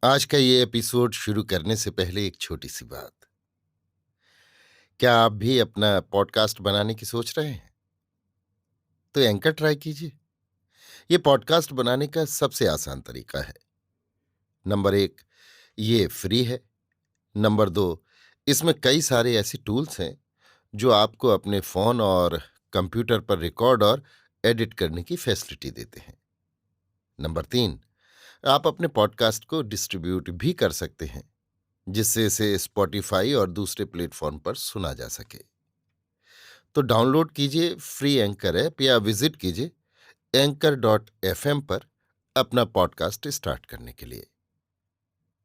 आज का ये एपिसोड शुरू करने से पहले एक छोटी सी बात। क्या आप भी अपना पॉडकास्ट बनाने की सोच रहे हैं? तो एंकर ट्राई कीजिए। ये पॉडकास्ट बनाने का सबसे आसान तरीका है। नंबर 1, ये फ्री है। नंबर 2, इसमें कई सारे ऐसे टूल्स हैं जो आपको अपने फ़ोन और कंप्यूटर पर रिकॉर्ड और एडिट करने की फैसिलिटी देते हैं। नंबर 3, आप अपने पॉडकास्ट को डिस्ट्रीब्यूट भी कर सकते हैं, जिससे इसे स्पॉटिफाई और दूसरे प्लेटफॉर्म पर सुना जा सके। तो डाउनलोड कीजिए फ्री एंकर ऐप या विजिट कीजिए anchor.fm पर अपना पॉडकास्ट स्टार्ट करने के लिए।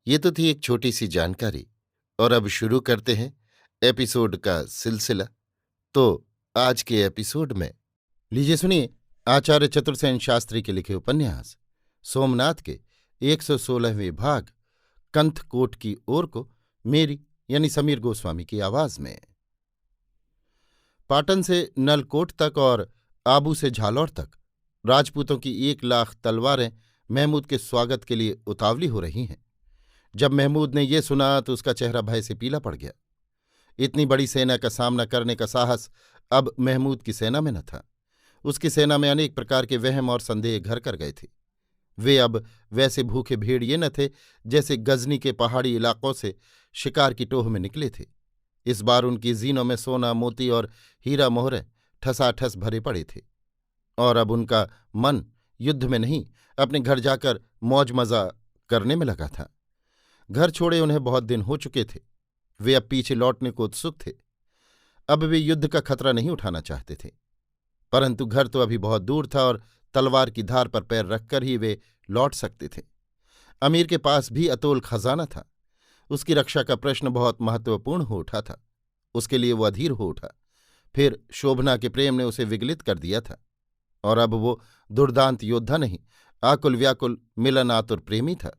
ये तो थी एक छोटी सी जानकारी, और अब शुरू करते हैं एपिसोड का सिलसिला। तो आज के एपिसोड में लीजिए सुनिए आचार्य चतुर्सेन शास्त्री के लिखे उपन्यास सोमनाथ के 116वें भाग कंथकोट की ओर को मेरी यानी समीर गोस्वामी की आवाज में। पाटन से नलकोट तक और आबू से झालौर तक राजपूतों की 1,00,000 तलवारें महमूद के स्वागत के लिए उतावली हो रही हैं। जब महमूद ने ये सुना तो उसका चेहरा भय से पीला पड़ गया। इतनी बड़ी सेना का सामना करने का साहस अब महमूद की सेना में न था। उसकी सेना में अनेक प्रकार के वहम और संदेह घर कर गए थे। वे अब वैसे भूखे भेड़िए न थे जैसे गजनी के पहाड़ी इलाकों से शिकार की टोह में निकले थे। इस बार उनकी जीनों में सोना मोती और हीरा मोहरे ठसाठस भरे पड़े थे, और अब उनका मन युद्ध में नहीं अपने घर जाकर मौज मजा करने में लगा था। घर छोड़े उन्हें बहुत दिन हो चुके थे। वे अब पीछे लौटने को उत्सुक थे। अब वे युद्ध का खतरा नहीं उठाना चाहते थे, परंतु घर तो अभी बहुत दूर था और तलवार की धार पर पैर रखकर ही वे लौट सकते थे। अमीर के पास भी अतोल खजाना था। उसकी रक्षा का प्रश्न बहुत महत्वपूर्ण हो उठा था। उसके लिए वो अधीर हो उठा। फिर शोभना के प्रेम ने उसे विगलित कर दिया था, और अब वो दुर्दांत योद्धा नहीं, आकुल व्याकुल मिलन आतुर प्रेमी था।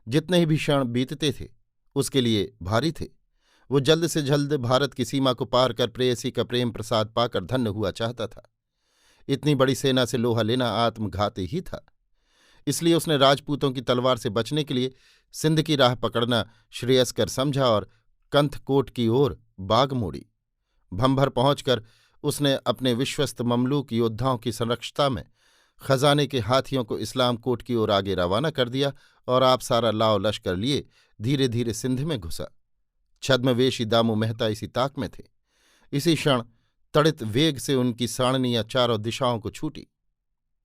जितने ही भी क्षण बीतते थे उसके लिए भारी थे। वो जल्द से जल्द भारत की सीमा को पार कर प्रेयसी का प्रेम प्रसाद पाकर धन्य हुआ चाहता था। इतनी बड़ी सेना से लोहा लेना आत्मघाती ही था। इसलिए उसने राजपूतों की तलवार से बचने के लिए सिंध की राह पकड़ना श्रेयस्कर समझा और कंथकोट की ओर बाग मोड़ी। भंभर पहुंचकर उसने अपने विश्वस्त ममलूक योद्धाओं की संरक्षता में खजाने के हाथियों को इस्लाम कोट की ओर आगे रवाना कर दिया और आप सारा लाव लश्कर लिए धीरे धीरे सिंध में घुसा। छद्मवेशी दामू मेहता इसी ताक में थे। इसी क्षण तड़ित वेग से उनकी साड़नियां चारों दिशाओं को छूटी।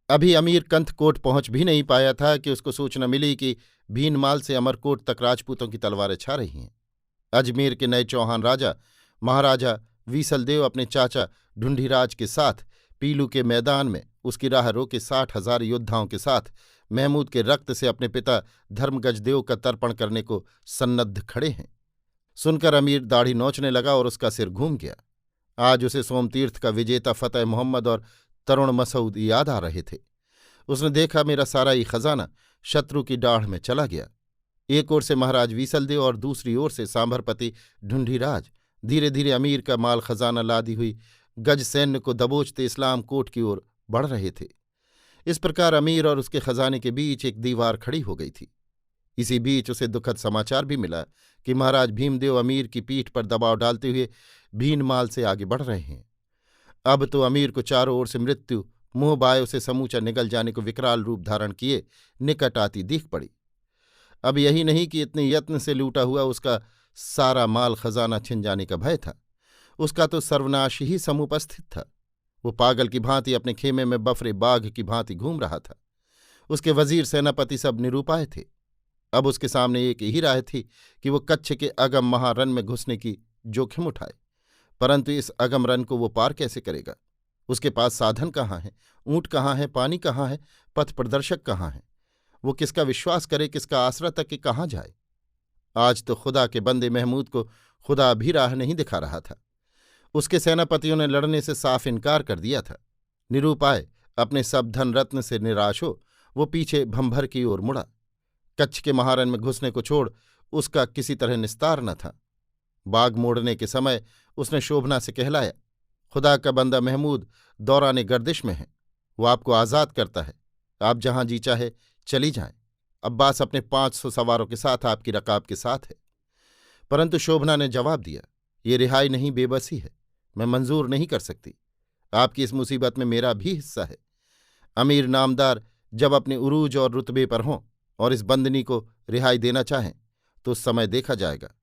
अभी अमीर कंथकोट पहुंच भी नहीं पाया था कि उसको सूचना मिली कि भीनमाल से अमरकोट तक राजपूतों की तलवारें छा रही हैं। अजमेर के नए चौहान राजा महाराजा वीसलदेव अपने चाचा ढूंढीराज के साथ पीलू के मैदान में उसकी राह रोके 60,000 योद्धाओं के साथ महमूद के रक्त से अपने पिता धर्मगजदेव का तर्पण करने को सन्नद्ध खड़े हैं। सुनकर अमीर दाढ़ी नोचने लगा और उसका सिर घूम गया। आज उसे सोमतीर्थ का विजेता फतेह मोहम्मद और तरुण मसूद याद आ रहे थे। उसने देखा मेरा सारा ही खजाना शत्रु की डाढ़ में चला गया। एक ओर से महाराज वीसलदेव और दूसरी ओर से सांभरपति ढूंढीराज धीरे धीरे अमीर का माल खजाना लादी हुई गज सैन्य को दबोचते इस्लाम कोट की ओर बढ़ रहे थे। इस प्रकार अमीर और उसके खजाने के बीच एक दीवार खड़ी हो गई थी। इसी बीच उसे दुखद समाचार भी मिला कि महाराज भीमदेव अमीर की पीठ पर दबाव डालते हुए भीनमाल से आगे बढ़ रहे हैं। अब तो अमीर को चारों ओर से मृत्यु मुंह बायों से समूचा निगल जाने को विकराल रूप धारण किए निकट आती दिख पड़ी। अब यही नहीं कि इतने यत्न से लूटा हुआ उसका सारा माल खजाना छिन जाने का भय था, उसका तो सर्वनाश ही समुपस्थित था। वो पागल की भांति अपने खेमे में बफरे बाघ की भांति घूम रहा था। उसके वजीर सेनापति सब निरुपाय थे। अब उसके सामने एक ही राह थी कि वो कच्छ के अगम महारन में घुसने की जोखिम उठाए, परंतु इस अगम रन को वो पार कैसे करेगा? उसके पास साधन कहाँ है, ऊंट कहाँ है, पानी कहाँ है, पथ प्रदर्शक कहाँ है? वो किसका विश्वास करे, किसका आसरा तक कि कहाँ जाए? आज तो खुदा के बंदे महमूद को खुदा भी राह नहीं दिखा रहा था। उसके सेनापतियों ने लड़ने से साफ इनकार कर दिया था। निरुपाय अपने सब धन रत्न से निराश हो वो पीछे भंभर की ओर मुड़ा। कच्छ के महारन में घुसने को छोड़ उसका किसी तरह निस्तार न था। बाग मोड़ने के समय उसने शोभना से कहलाया, खुदा का बंदा महमूद दौराने गर्दिश में है, वो आपको आज़ाद करता है, आप जहां जी चाहे चली जाएं। अब्बास अपने 500 सवारों के साथ आपकी रकाब के साथ है। परंतु शोभना ने जवाब दिया, ये रिहाई नहीं, बेबसी है। मैं मंजूर नहीं कर सकती। आपकी इस मुसीबत में मेरा भी हिस्सा है। अमीर नामदार जब अपने उरूज और रुतबे पर हों और इस बंदनी को रिहाई देना चाहें तो उस समय देखा जाएगा।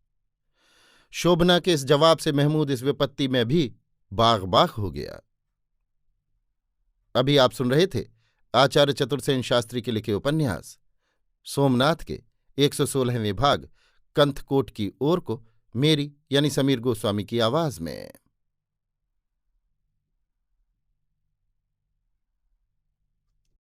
शोभना के इस जवाब से महमूद इस विपत्ति में भी बाग बाग हो गया। अभी आप सुन रहे थे आचार्य चतुर्सेन शास्त्री के लिखे उपन्यास सोमनाथ के 116वें भाग कंथकोट की ओर को मेरी यानी समीर गोस्वामी की आवाज में।